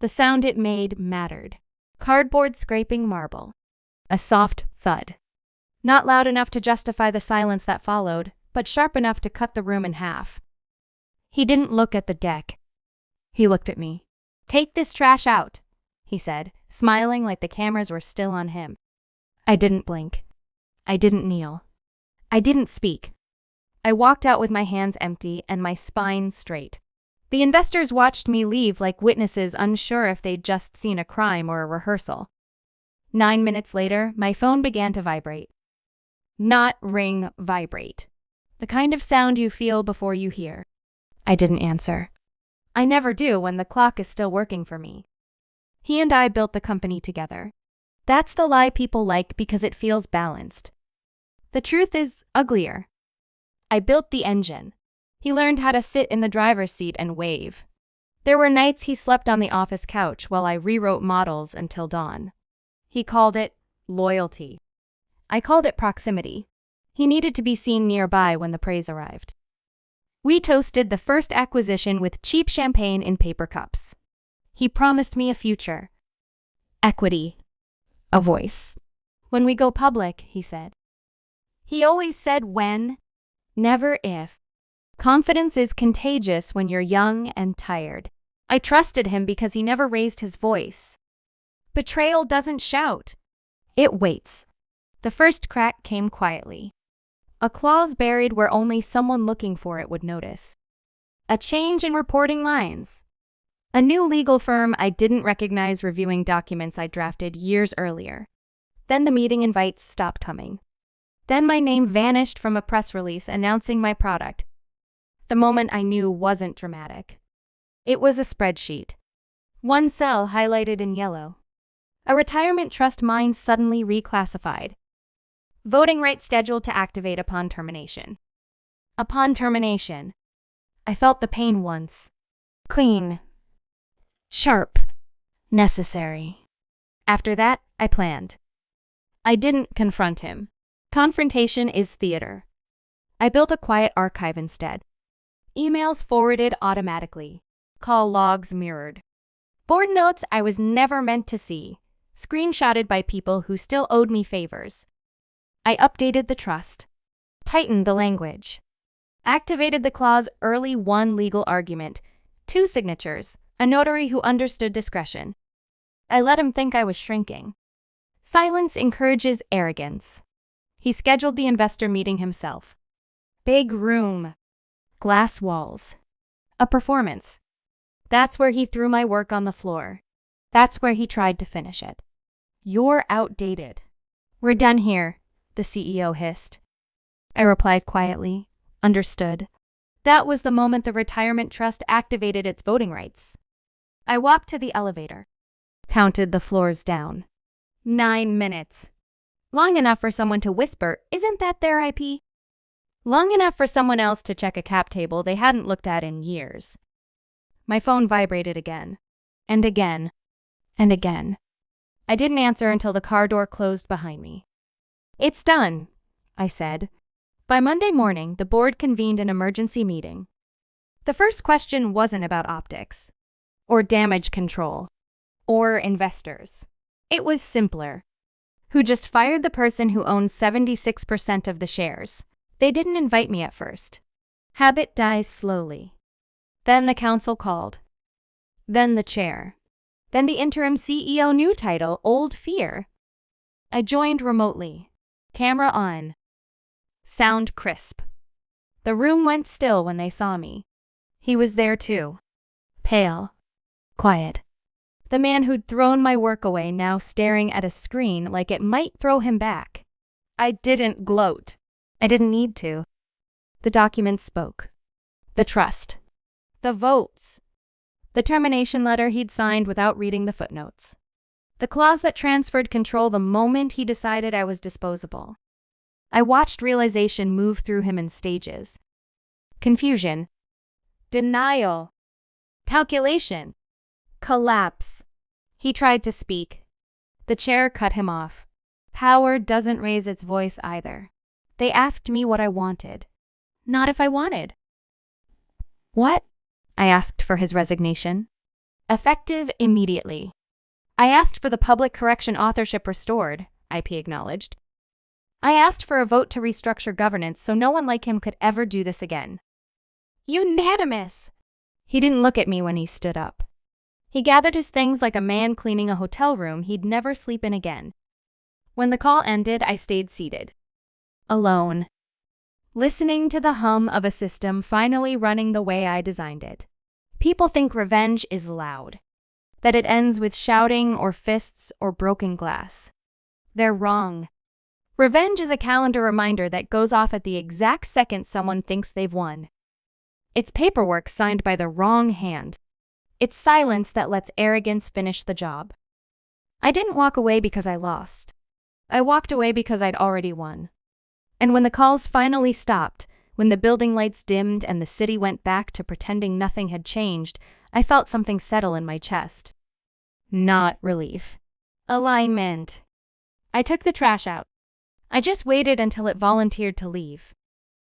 The sound it made mattered. Cardboard scraping marble. A soft thud. Not loud enough to justify the silence that followed, but sharp enough to cut the room in half. He didn't look at the deck. He looked at me. "Take this trash out," he said, smiling like the cameras were still on him. I didn't blink. I didn't kneel. I didn't speak. I walked out with my hands empty and my spine straight. The investors watched me leave like witnesses unsure if they'd just seen a crime or a rehearsal. 9 minutes later, my phone began to vibrate. Not ring, vibrate. The kind of sound you feel before you hear. I didn't answer. I never do when the clock is still working for me. He and I built the company together. That's the lie people like because it feels balanced. The truth is uglier. I built the engine. He learned how to sit in the driver's seat and wave. There were nights he slept on the office couch while I rewrote models until dawn. He called it loyalty. I called it proximity. He needed to be seen nearby when the praise arrived. We toasted the first acquisition with cheap champagne in paper cups. He promised me a future. Equity. A voice. When we go public, he said. He always said when, never if. Confidence is contagious when you're young and tired. I trusted him because he never raised his voice. Betrayal doesn't shout. It waits. The first crack came quietly. A clause buried where only someone looking for it would notice. A change in reporting lines. A new legal firm I didn't recognize reviewing documents I drafted years earlier. Then the meeting invites stopped coming. Then my name vanished from a press release announcing my product. The moment I knew wasn't dramatic. It was a spreadsheet. One cell highlighted in yellow. A retirement trust mine suddenly reclassified. Voting rights scheduled to activate upon termination. Upon termination. I felt the pain once. Clean. Sharp. Necessary. After that, I planned. I didn't confront him. Confrontation is theater. I built a quiet archive instead. Emails forwarded automatically. Call logs mirrored. Board notes I was never meant to see. Screenshotted by people who still owed me favors. I updated the trust. Tightened the language. Activated the clause early one legal argument. 2 signatures. A notary who understood discretion. I let him think I was shrinking. Silence encourages arrogance. He scheduled the investor meeting himself. Big room. Glass walls. A performance. That's where he threw my work on the floor. That's where he tried to finish it. You're outdated. We're done here, the CEO hissed. I replied quietly, understood. That was the moment the retirement trust activated its voting rights. I walked to the elevator. Counted the floors down. 9 minutes. Long enough for someone to whisper, "Isn't that their IP?" Long enough for someone else to check a cap table they hadn't looked at in years. My phone vibrated again. And again. And again. I didn't answer until the car door closed behind me. "It's done," I said. By Monday morning, the board convened an emergency meeting. The first question wasn't about optics, or damage control, or investors. It was simpler. Who just fired the person who owns 76% of the shares? They didn't invite me at first. Habit dies slowly. Then the council called. Then the chair. Then the interim CEO new title, Old Fear. I joined remotely. Camera on. Sound crisp. The room went still when they saw me. He was there too. Pale. Quiet. The man who'd thrown my work away now staring at a screen like it might throw him back. I didn't gloat. I didn't need to. The documents spoke. The trust. The votes. The termination letter he'd signed without reading the footnotes. The clause that transferred control the moment he decided I was disposable. I watched realization move through him in stages. Confusion. Denial. Calculation. Collapse. He tried to speak. The chair cut him off. Power doesn't raise its voice either. They asked me what I wanted. Not if I wanted. What? I asked for his resignation. Effective immediately. I asked for the public correction authorship restored, IP acknowledged. I asked for a vote to restructure governance so no one like him could ever do this again. Unanimous! He didn't look at me when he stood up. He gathered his things like a man cleaning a hotel room he'd never sleep in again. When the call ended, I stayed seated. Alone. Listening to the hum of a system finally running the way I designed it. People think revenge is loud. That it ends with shouting or fists or broken glass. They're wrong. Revenge is a calendar reminder that goes off at the exact second someone thinks they've won. It's paperwork signed by the wrong hand. It's silence that lets arrogance finish the job. I didn't walk away because I lost. I walked away because I'd already won. And when the calls finally stopped, when the building lights dimmed and the city went back to pretending nothing had changed, I felt something settle in my chest. Not relief. Alignment. I took the trash out. I just waited until it volunteered to leave.